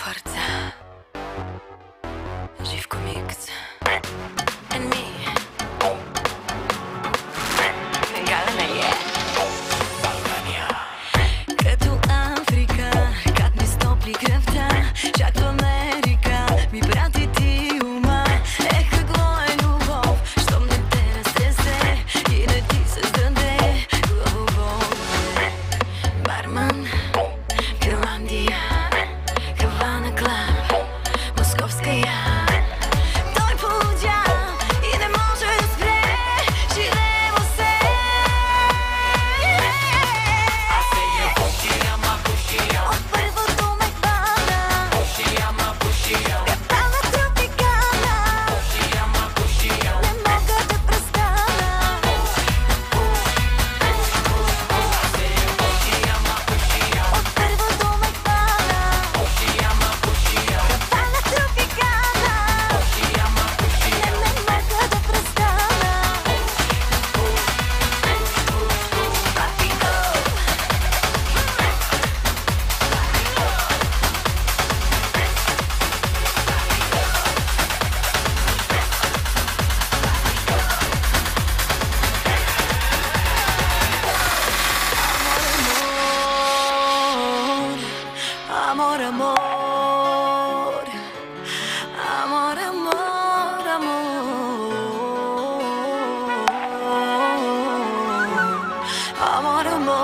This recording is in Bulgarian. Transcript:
forza. Żywko Mix and me. Galena, yeah. Като Африка, как ми стопли кръвта, чак в Америка ми прати ти ума. Какво е любов, щом не те разтресе и не ти създаде главобол. Барман, Гренландия, Хавана Клаб, Московска я. Той полудя и не може да спре, живеемо се. От първото ме хвана, капана тропикана, не мога да престана. От първото ме хвана, капана тропикана, не мога да престана. Amor, amor, amor, amor, amor, amor, amor.